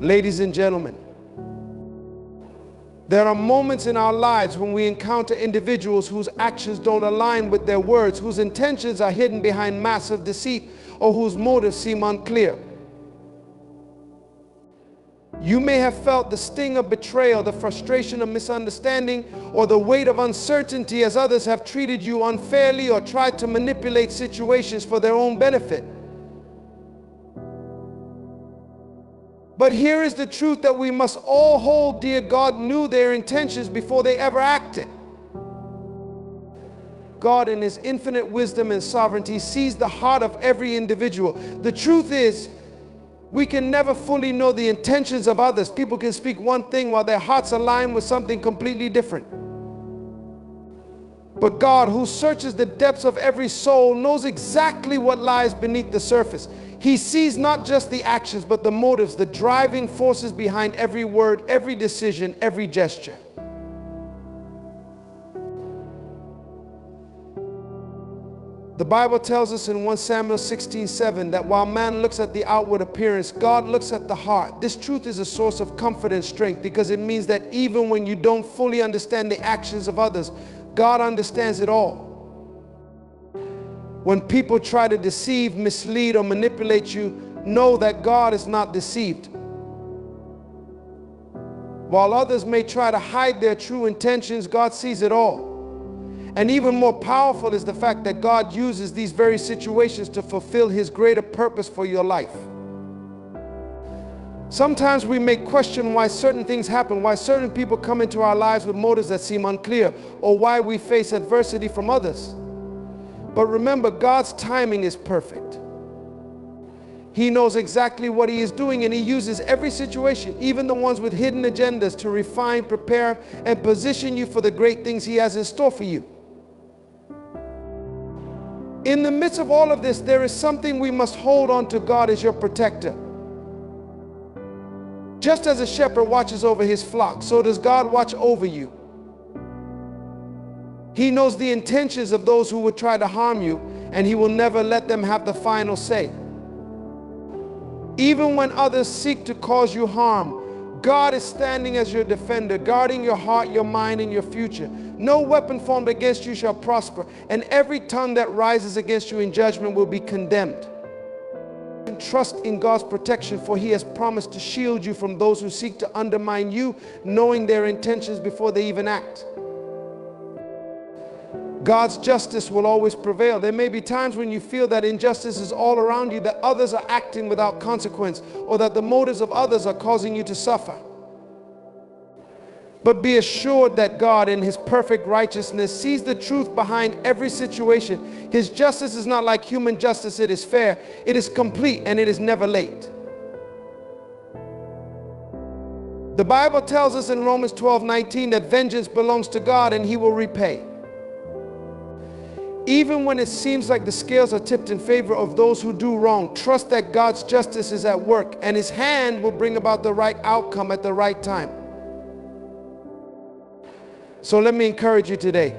Ladies and gentlemen, there are moments in our lives when we encounter individuals whose actions don't align with their words, whose intentions are hidden behind massive deceit, or whose motives seem unclear. You may have felt the sting of betrayal, the frustration of misunderstanding, or the weight of uncertainty as others have treated you unfairly or tried to manipulate situations for their own benefit. But here is the truth that we must all hold dear. God knew their intentions before they ever acted. God, in His infinite wisdom and sovereignty, sees the heart of every individual. The truth is, we can never fully know the intentions of others. People can speak one thing while their hearts align with something completely different. But God, who searches the depths of every soul, knows exactly what lies beneath the surface. He sees not just the actions, but the motives, the driving forces behind every word, every decision, every gesture. The Bible tells us in 1 Samuel 16:7 that while man looks at the outward appearance, God looks at the heart. This truth is a source of comfort and strength, because it means that even when you don't fully understand the actions of others, God understands it all. When people try to deceive, mislead, or manipulate you, know that God is not deceived. While others may try to hide their true intentions, God sees it all. And even more powerful is the fact that God uses these very situations to fulfill His greater purpose for your life. Sometimes we may question why certain things happen, why certain people come into our lives with motives that seem unclear, or why we face adversity from others. But remember, God's timing is perfect. He knows exactly what He is doing, and He uses every situation, even the ones with hidden agendas, to refine, prepare, and position you for the great things He has in store for you. In the midst of all of this, there is something we must hold on to. God as your protector. Just as a shepherd watches over his flock, so does God watch over you. He knows the intentions of those who would try to harm you, and He will never let them have the final say. Even when others seek to cause you harm, God is standing as your defender, guarding your heart, your mind, and your future. No weapon formed against you shall prosper, and every tongue that rises against you in judgment will be condemned. Trust in God's protection, for He has promised to shield you from those who seek to undermine you, knowing their intentions before they even act. God's justice will always prevail. There may be times when you feel that injustice is all around you, that others are acting without consequence, or that the motives of others are causing you to suffer. But be assured that God, in His perfect righteousness, sees the truth behind every situation. His justice is not like human justice. It is fair, it is complete, and it is never late. The Bible tells us in Romans 12:19 that vengeance belongs to God, and He will repay. Even when it seems like the scales are tipped in favor of those who do wrong, trust that God's justice is at work, and His hand will bring about the right outcome at the right time. So let me encourage you today.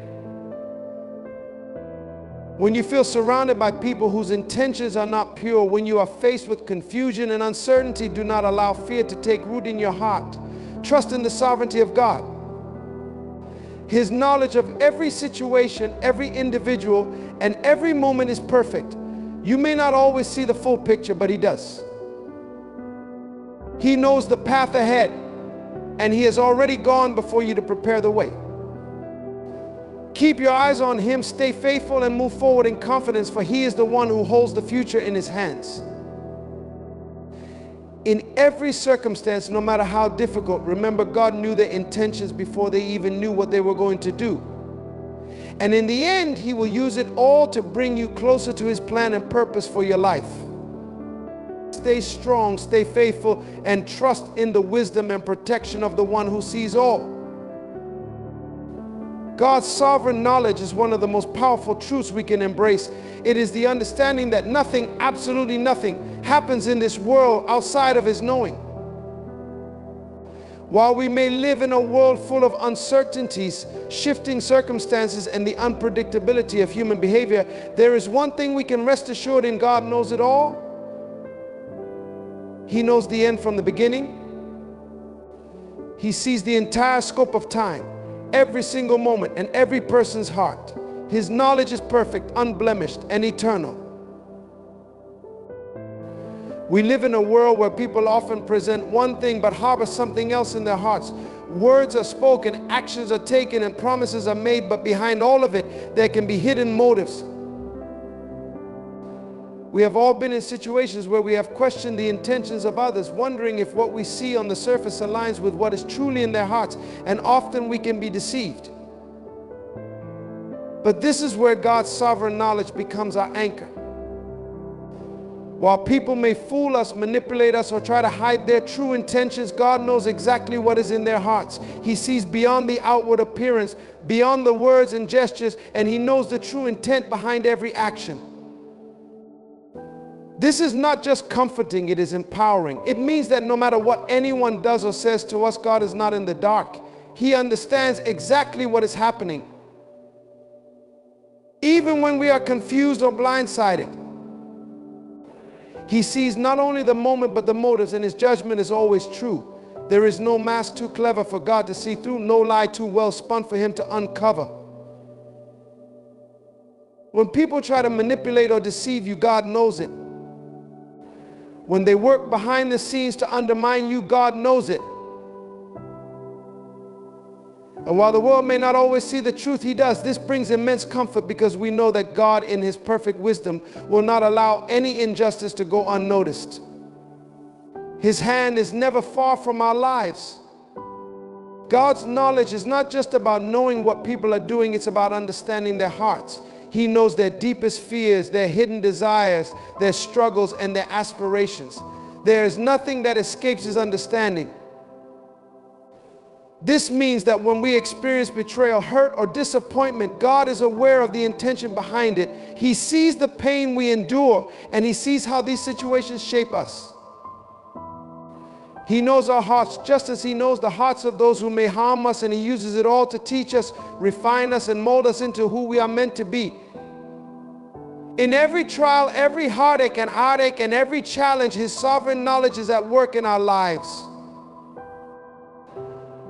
When you feel surrounded by people whose intentions are not pure, when you are faced with confusion and uncertainty, do not allow fear to take root in your heart. Trust in the sovereignty of God. His knowledge of every situation, every individual, and every moment is perfect. You may not always see the full picture, but He does. He knows the path ahead, and He has already gone before you to prepare the way. Keep your eyes on Him, stay faithful, and move forward in confidence, for He is the one who holds the future in His hands. In every circumstance, no matter how difficult, remember, God knew their intentions before they even knew what they were going to do. And in the end, He will use it all to bring you closer to His plan and purpose for your life. Stay strong, stay faithful, and trust in the wisdom and protection of the one who sees all. God's sovereign knowledge is one of the most powerful truths we can embrace. It is the understanding that nothing, absolutely nothing, happens in this world outside of His knowing. While we may live in a world full of uncertainties, shifting circumstances, and the unpredictability of human behavior, there is one thing we can rest assured in: God knows it all. He knows the end from the beginning, He sees the entire scope of time, every single moment, and every person's heart. His knowledge is perfect, unblemished, and eternal. We live in a world where people often present one thing but harbor something else in their hearts. Words are spoken, actions are taken, and promises are made, but behind all of it, there can be hidden motives. We have all been in situations where we have questioned the intentions of others, wondering if what we see on the surface aligns with what is truly in their hearts, and often we can be deceived. But this is where God's sovereign knowledge becomes our anchor. While people may fool us, manipulate us, or try to hide their true intentions, God knows exactly what is in their hearts. He sees beyond the outward appearance, beyond the words and gestures, and He knows the true intent behind every action. This is not just comforting, it is empowering. It means that no matter what anyone does or says to us, God is not in the dark. He understands exactly what is happening. Even when we are confused or blindsided, He sees not only the moment but the motives, and His judgment is always true. There is no mask too clever for God to see through, no lie too well spun for Him to uncover. When people try to manipulate or deceive you, God knows it. When they work behind the scenes to undermine you, God knows it. And while the world may not always see the truth, He does. This brings immense comfort because we know that God, in His perfect wisdom, will not allow any injustice to go unnoticed. His hand is never far from our lives. God's knowledge is not just about knowing what people are doing, it's about understanding their hearts. He knows their deepest fears, their hidden desires, their struggles, and their aspirations. There is nothing that escapes His understanding. This means that when we experience betrayal, hurt, or disappointment, God is aware of the intention behind it. He sees the pain we endure, and He sees how these situations shape us. He knows our hearts just as He knows the hearts of those who may harm us, and He uses it all to teach us, refine us, and mold us into who we are meant to be. In every trial, every heartache, and every challenge, His sovereign knowledge is at work in our lives.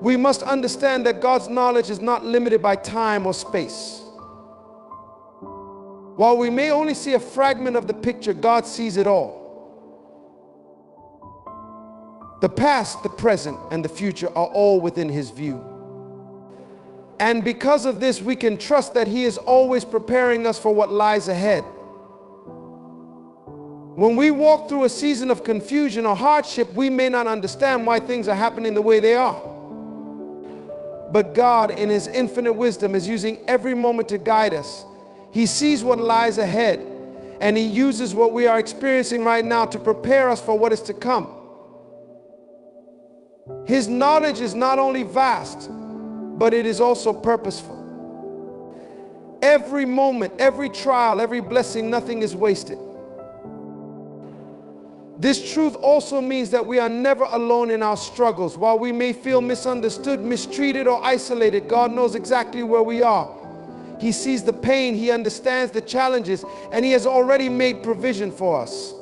We must understand that God's knowledge is not limited by time or space. While we may only see a fragment of the picture, God sees it all. The past, the present, and the future are all within His view. And because of this, we can trust that He is always preparing us for what lies ahead. When we walk through a season of confusion or hardship, we may not understand why things are happening the way they are. But God, in His infinite wisdom, is using every moment to guide us. He sees what lies ahead, and He uses what we are experiencing right now to prepare us for what is to come. His knowledge is not only vast, but it is also purposeful. Every moment, every trial, every blessing, nothing is wasted. This truth also means that we are never alone in our struggles. While we may feel misunderstood, mistreated, or isolated, God knows exactly where we are. He sees the pain, He understands the challenges, and He has already made provision for us.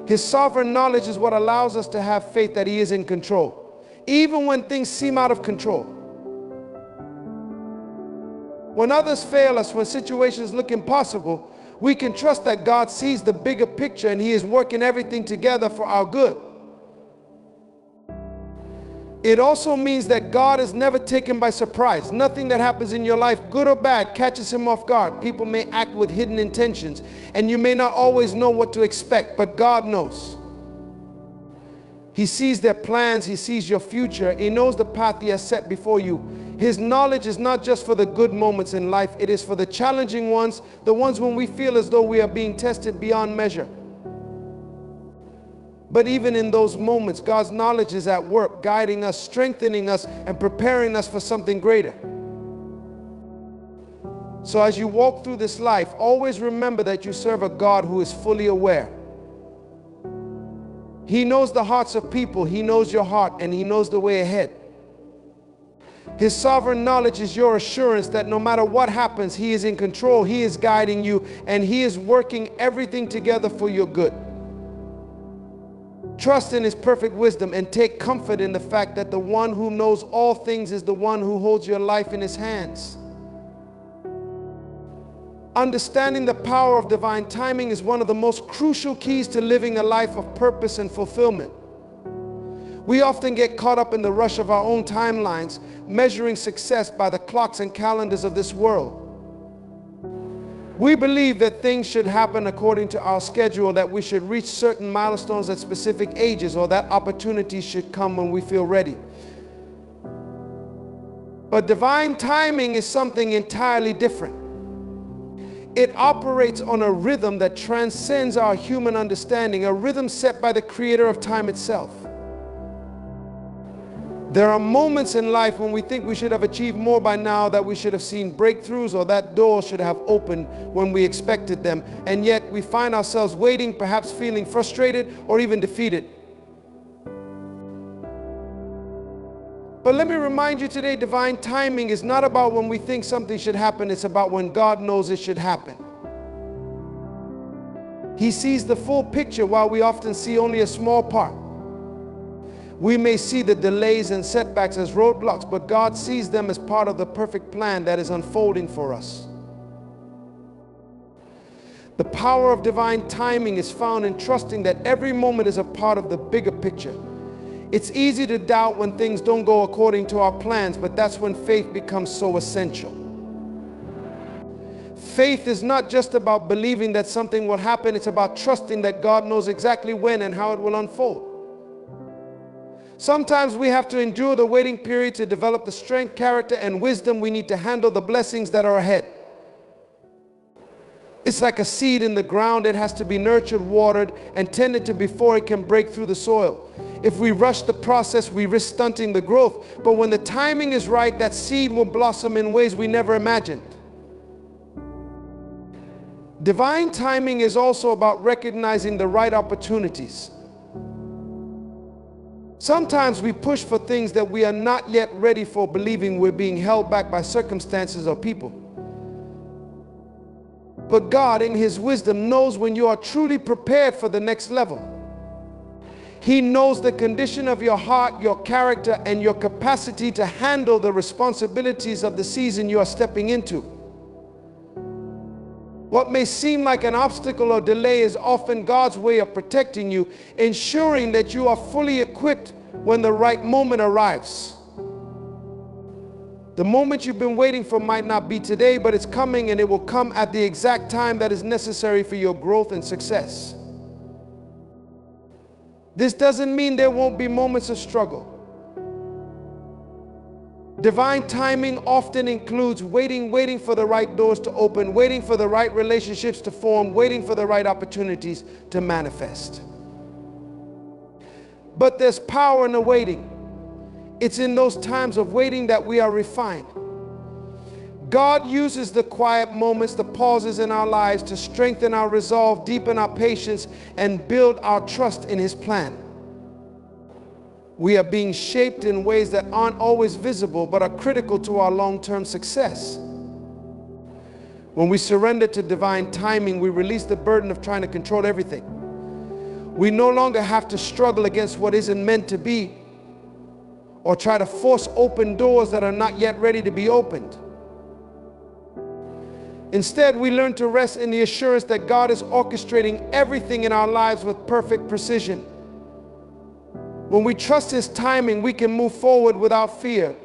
His sovereign knowledge is what allows us to have faith that He is in control, even when things seem out of control. When others fail us, when situations look impossible, we can trust that God sees the bigger picture and He is working everything together for our good. It also means that God is never taken by surprise. Nothing that happens in your life, good or bad, catches Him off guard. People may act with hidden intentions, and you may not always know what to expect, but God knows. He sees their plans, He sees your future, He knows the path He has set before you. His knowledge is not just for the good moments in life, it is for the challenging ones, the ones when we feel as though we are being tested beyond measure. But even in those moments, God's knowledge is at work, guiding us, strengthening us, and preparing us for something greater. So as you walk through this life, always remember that you serve a God who is fully aware. He knows the hearts of people, He knows your heart, and He knows the way ahead. His sovereign knowledge is your assurance that no matter what happens, He is in control, He is guiding you, and He is working everything together for your good. Trust in his perfect wisdom and take comfort in the fact that the one who knows all things is the one who holds your life in his hands. Understanding the power of divine timing is one of the most crucial keys to living a life of purpose and fulfillment. We often get caught up in the rush of our own timelines, measuring success by the clocks and calendars of this world. We believe that things should happen according to our schedule, that we should reach certain milestones at specific ages, or that opportunities should come when we feel ready. But divine timing is something entirely different. It operates on a rhythm that transcends our human understanding, a rhythm set by the creator of time itself. There are moments in life when we think we should have achieved more by now, that we should have seen breakthroughs, or that door should have opened when we expected them, and yet we find ourselves waiting, perhaps feeling frustrated or even defeated. But let me remind you today, divine timing is not about when we think something should happen, it's about when God knows it should happen. He sees the full picture while we often see only a small part. We may see the delays and setbacks as roadblocks, but God sees them as part of the perfect plan that is unfolding for us. The power of divine timing is found in trusting that every moment is a part of the bigger picture. It's easy to doubt when things don't go according to our plans, but that's when faith becomes so essential. Faith is not just about believing that something will happen, it's about trusting that God knows exactly when and how it will unfold. Sometimes we have to endure the waiting period to develop the strength, character, and wisdom we need to handle the blessings that are ahead. It's like a seed in the ground. It has to be nurtured, watered, and tended to before it can break through the soil. If we rush the process, we risk stunting the growth. But when the timing is right, that seed will blossom in ways we never imagined. Divine timing is also about recognizing the right opportunities. Sometimes we push for things that we are not yet ready for, believing we're being held back by circumstances or people. But God, in his wisdom, knows when you are truly prepared for the next level. He knows the condition of your heart, your character, and your capacity to handle the responsibilities of the season you are stepping into. What may seem like an obstacle or delay is often God's way of protecting you, ensuring that you are fully equipped when the right moment arrives. The moment you've been waiting for might not be today, but it's coming, and it will come at the exact time that is necessary for your growth and success. This doesn't mean there won't be moments of struggle. Divine timing often includes waiting for the right doors to open, waiting for the right relationships to form, waiting for the right opportunities to manifest. But there's power in the waiting. It's in those times of waiting that we are refined. God uses the quiet moments, the pauses in our lives, to strengthen our resolve, deepen our patience, and build our trust in his plan. We are being shaped in ways that aren't always visible, but are critical to our long-term success. When we surrender to divine timing, we release the burden of trying to control everything. We no longer have to struggle against what isn't meant to be, or try to force open doors that are not yet ready to be opened. Instead, we learn to rest in the assurance that God is orchestrating everything in our lives with perfect precision. When we trust his timing, we can move forward without fear,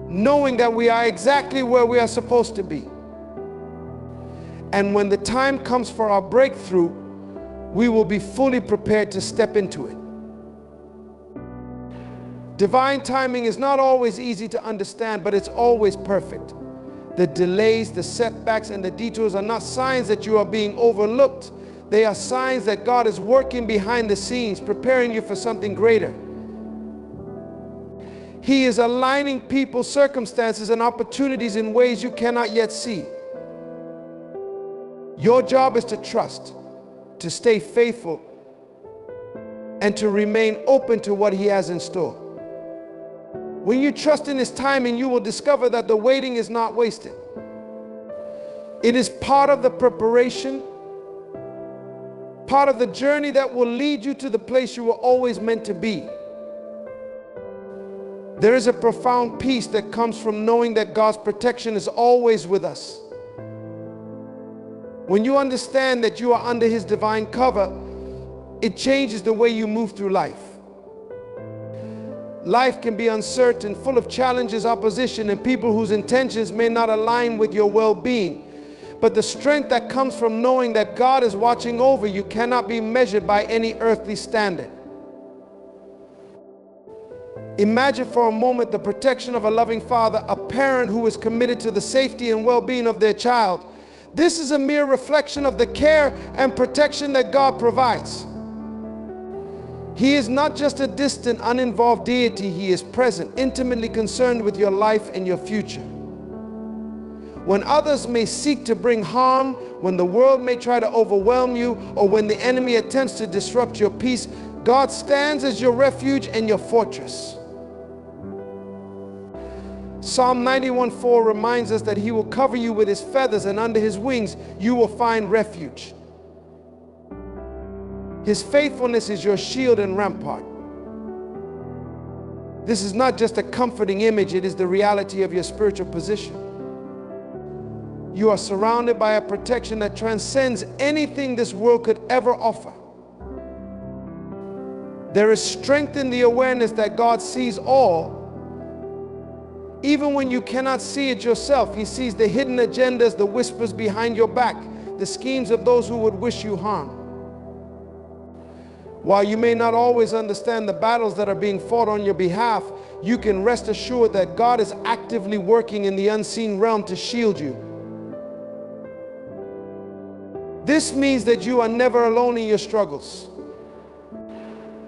knowing that we are exactly where we are supposed to be. And when the time comes for our breakthrough, we will be fully prepared to step into it. Divine timing is not always easy to understand, but it's always perfect. The delays, the setbacks, and the detours are not signs that you are being overlooked. They are signs that God is working behind the scenes, preparing you for something greater. He is aligning people, circumstances, and opportunities in ways you cannot yet see. Your job is to trust, to stay faithful, and to remain open to what he has in store. When you trust in his timing, you will discover that the waiting is not wasted. It is part of the preparation, part of the journey that will lead you to the place you were always meant to be. There is a profound peace that comes from knowing that God's protection is always with us. When you understand that you are under His divine cover, it changes the way you move through life. Life can be uncertain, full of challenges, opposition, and people whose intentions may not align with your well-being. But the strength that comes from knowing that God is watching over you cannot be measured by any earthly standard. Imagine for a moment the protection of a loving father, a parent who is committed to the safety and well-being of their child. This is a mere reflection of the care and protection that God provides. He is not just a distant, uninvolved deity. He is present, intimately concerned with your life and your future. When others may seek to bring harm, when the world may try to overwhelm you, or when the enemy attempts to disrupt your peace, God stands as your refuge and your fortress. Psalm 91:4 reminds us that He will cover you with His feathers, and under His wings you will find refuge. His faithfulness is your shield and rampart. This is not just a comforting image, it is the reality of your spiritual position. You are surrounded by a protection that transcends anything this world could ever offer. There is strength in the awareness that God sees all. Even when you cannot see it yourself, He sees the hidden agendas, the whispers behind your back, the schemes of those who would wish you harm. While you may not always understand the battles that are being fought on your behalf, you can rest assured that God is actively working in the unseen realm to shield you. This means that you are never alone in your struggles.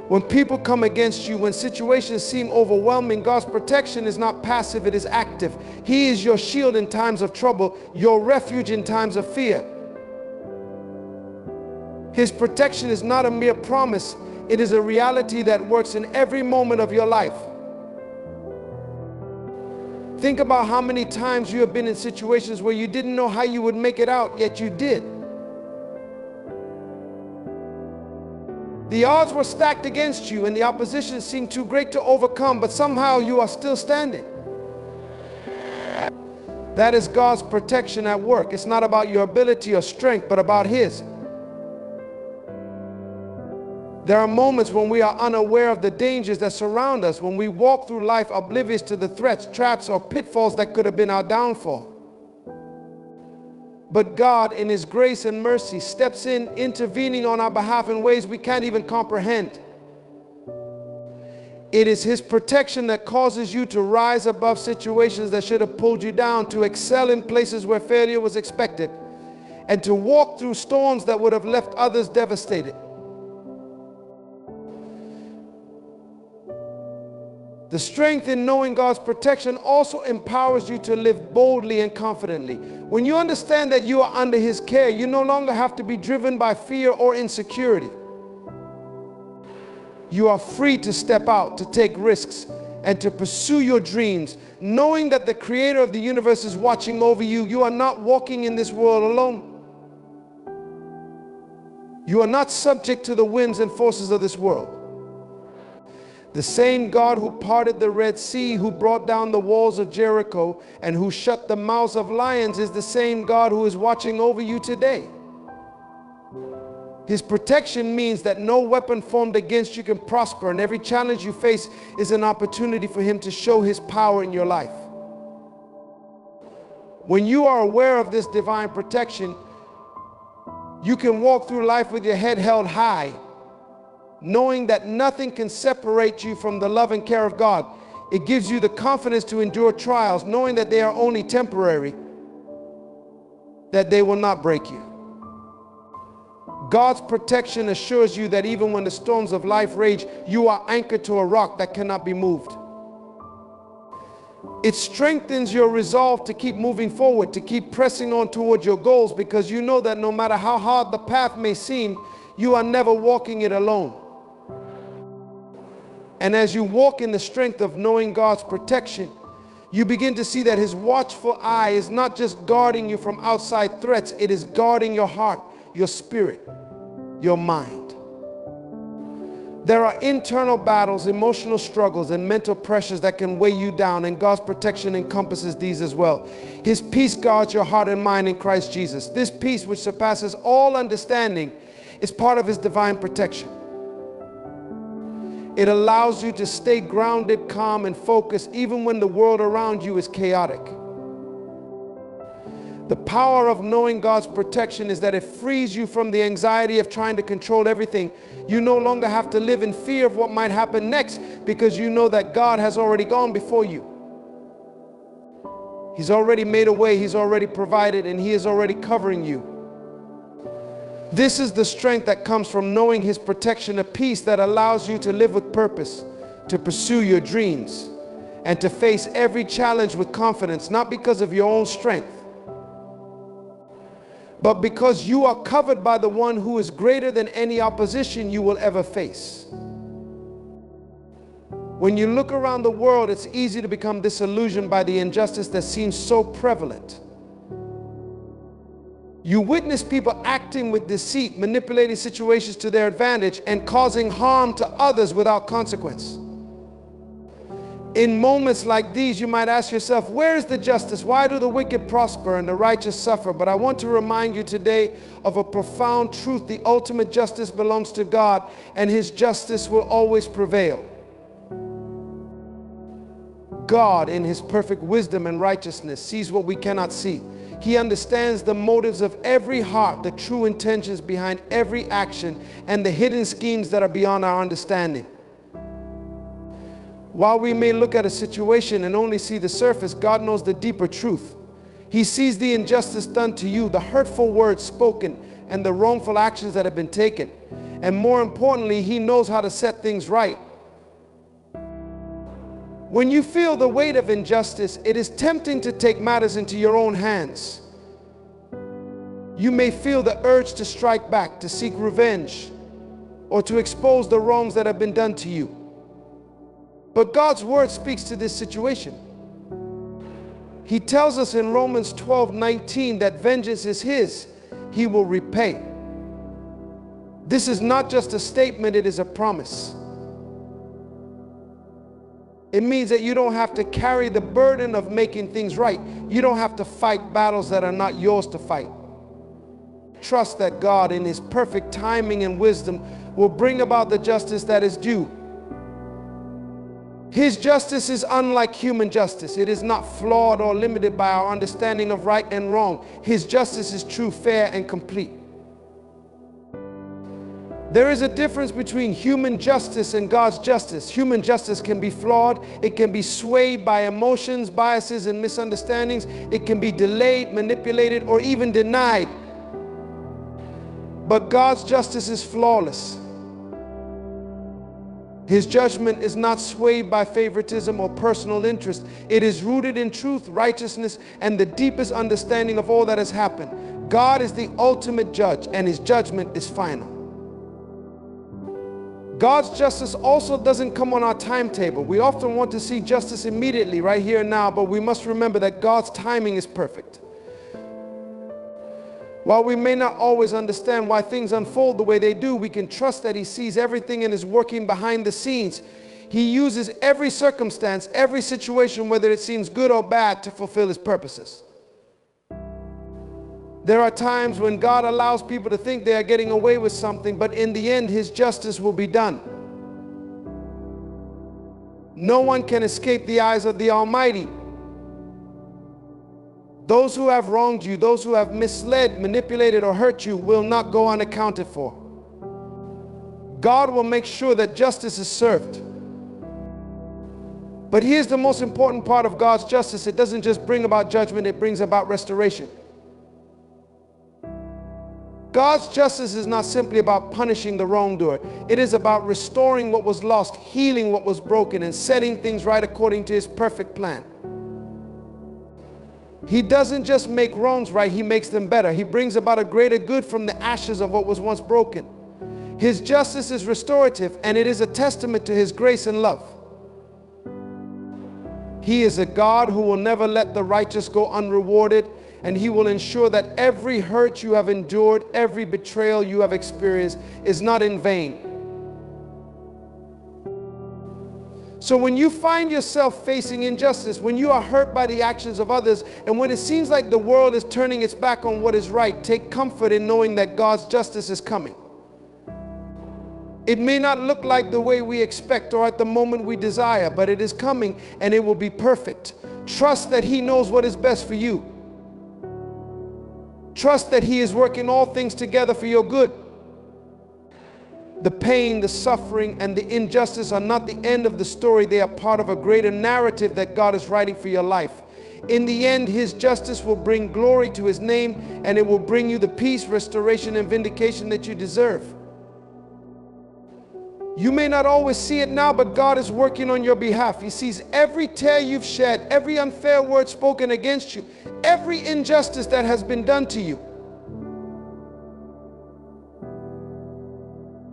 When people come against you, when situations seem overwhelming, God's protection is not passive, it is active. He is your shield in times of trouble, your refuge in times of fear. His protection is not a mere promise, it is a reality that works in every moment of your life. Think about how many times you have been in situations where you didn't know how you would make it out, yet you did. The odds were stacked against you and the opposition seemed too great to overcome, but somehow you are still standing. That is God's protection at work. It's not about your ability or strength, but about His. There are moments when we are unaware of the dangers that surround us, when we walk through life oblivious to the threats, traps, or pitfalls that could have been our downfall. But God, in His grace and mercy, steps in, intervening on our behalf in ways we can't even comprehend. It is His protection that causes you to rise above situations that should have pulled you down, to excel in places where failure was expected, and to walk through storms that would have left others devastated. The strength in knowing God's protection also empowers you to live boldly and confidently. When you understand that you are under His care, you no longer have to be driven by fear or insecurity. You are free to step out, to take risks, and to pursue your dreams, knowing that the Creator of the universe is watching over you. You are not walking in this world alone. You are not subject to the whims and forces of this world. The same God who parted the Red Sea, who brought down the walls of Jericho, and who shut the mouths of lions is the same God who is watching over you today. His protection means that no weapon formed against you can prosper, and every challenge you face is an opportunity for Him to show His power in your life. When you are aware of this divine protection, you can walk through life with your head held high, knowing that nothing can separate you from the love and care of God. It gives you the confidence to endure trials, knowing that they are only temporary, that they will not break you. God's protection assures you that even when the storms of life rage, you are anchored to a rock that cannot be moved. It strengthens your resolve to keep moving forward, to keep pressing on toward your goals, because you know that no matter how hard the path may seem, you are never walking it alone. And as you walk in the strength of knowing God's protection, you begin to see that His watchful eye is not just guarding you from outside threats, it is guarding your heart, your spirit. your mind. There are internal battles, emotional struggles, and mental pressures that can weigh you down, and God's protection encompasses these as well. His peace guards your heart and mind in Christ Jesus. This peace, which surpasses all understanding, is part of His divine protection. It allows you to stay grounded, calm, and focused even when the world around you is chaotic. The power of knowing God's protection is that it frees you from the anxiety of trying to control everything. You no longer have to live in fear of what might happen next, because you know that God has already gone before you. He's already made a way, He's already provided, and He is already covering you. This is the strength that comes from knowing His protection, a peace that allows you to live with purpose, to pursue your dreams, and to face every challenge with confidence, not because of your own strength, but because you are covered by the one who is greater than any opposition you will ever face. When you look around the world, it's easy to become disillusioned by the injustice that seems so prevalent. You witness people acting with deceit, manipulating situations to their advantage, and causing harm to others without consequence. In moments like these, you might ask yourself, where is the justice? Why do the wicked prosper and the righteous suffer? But I want to remind you today of a profound truth. The ultimate justice belongs to God, and His justice will always prevail. God, in His perfect wisdom and righteousness, sees what we cannot see. He understands the motives of every heart, the true intentions behind every action, and the hidden schemes that are beyond our understanding. While we may look at a situation and only see the surface, God knows the deeper truth. He sees the injustice done to you, the hurtful words spoken, and the wrongful actions that have been taken. And more importantly, He knows how to set things right. When you feel the weight of injustice, it is tempting to take matters into your own hands. You may feel the urge to strike back, to seek revenge, or to expose the wrongs that have been done to you. But God's word speaks to this situation. He tells us in Romans 12:19 that vengeance is His, He will repay. This is not just a statement, it is a promise. It means that you don't have to carry the burden of making things right. You don't have to fight battles that are not yours to fight. Trust that God, in His perfect timing and wisdom, will bring about the justice that is due. His justice is unlike human justice. It is not flawed or limited by our understanding of right and wrong. His justice is true, fair, and complete. There is a difference between human justice and God's justice. Human justice can be flawed. It can be swayed by emotions, biases, and misunderstandings. It can be delayed, manipulated, or even denied. But God's justice is flawless. His judgment is not swayed by favoritism or personal interest. It is rooted in truth, righteousness, and the deepest understanding of all that has happened. God is the ultimate judge, and His judgment is final. God's justice also doesn't come on our timetable. We often want to see justice immediately, right here and now, but we must remember that God's timing is perfect. While we may not always understand why things unfold the way they do, we can trust that He sees everything and is working behind the scenes. He uses every circumstance, every situation, whether it seems good or bad, to fulfill His purposes. There are times when God allows people to think they are getting away with something, but in the end, His justice will be done. No one can escape the eyes of the Almighty. Those who have wronged you, those who have misled, manipulated, or hurt you will not go unaccounted for. God will make sure that justice is served. But here's the most important part of God's justice. It doesn't just bring about judgment, it brings about restoration. God's justice is not simply about punishing the wrongdoer. It is about restoring what was lost, healing what was broken, and setting things right according to His perfect plan. He doesn't just make wrongs right, He makes them better. He brings about a greater good from the ashes of what was once broken. His justice is restorative, and it is a testament to His grace and love. He is a God who will never let the righteous go unrewarded, and He will ensure that every hurt you have endured, every betrayal you have experienced is not in vain. So when you find yourself facing injustice, when you are hurt by the actions of others, and when it seems like the world is turning its back on what is right, take comfort in knowing that God's justice is coming. It may not look like the way we expect or at the moment we desire, but it is coming and it will be perfect. Trust that He knows what is best for you. Trust that He is working all things together for your good. The pain, the suffering, and the injustice are not the end of the story. They are part of a greater narrative that God is writing for your life. In the end, His justice will bring glory to His name, and it will bring you the peace, restoration, and vindication that you deserve. You may not always see it now, but God is working on your behalf. He sees every tear you've shed, every unfair word spoken against you, every injustice that has been done to you.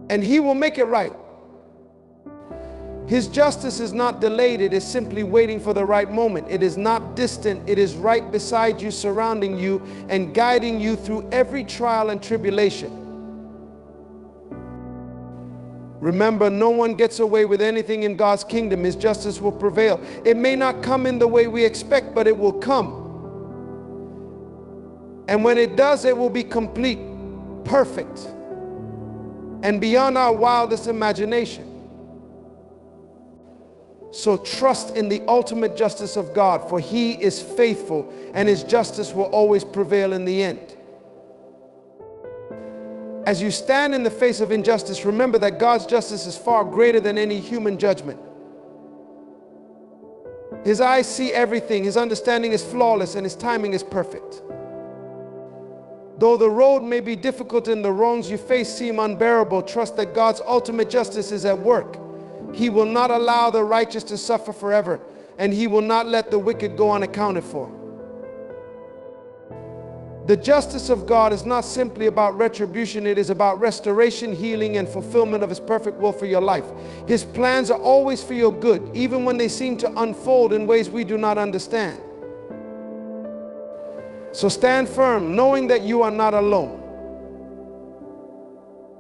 And He will make it right. His justice is not delayed. It is simply waiting for the right moment. It is not distant. It is right beside you, surrounding you, and guiding you through every trial and tribulation. Remember, no one gets away with anything in God's kingdom. His justice will prevail. It may not come in the way we expect, but it will come. And when it does, it will be complete, perfect, and beyond our wildest imagination. So trust in the ultimate justice of God, for He is faithful and His justice will always prevail in the end. As you stand in the face of injustice, remember that God's justice is far greater than any human judgment. His eyes see everything, His understanding is flawless, and His timing is perfect. Though the road may be difficult and the wrongs you face seem unbearable, trust that God's ultimate justice is at work. He will not allow the righteous to suffer forever, and He will not let the wicked go unaccounted for. The justice of God is not simply about retribution. It is about restoration, healing, and fulfillment of His perfect will for your life. His plans are always for your good, even when they seem to unfold in ways we do not understand. So stand firm, knowing that you are not alone.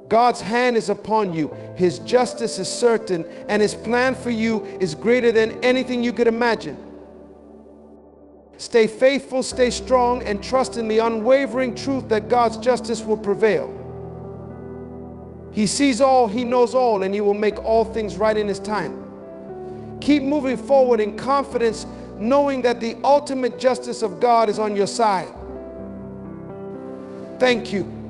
God's hand is upon you. His justice is certain, and His plan for you is greater than anything you could imagine. Stay faithful, stay strong, and trust in the unwavering truth that God's justice will prevail. He sees all, He knows all, and He will make all things right in His time. Keep moving forward in confidence, knowing that the ultimate justice of God is on your side. Thank you.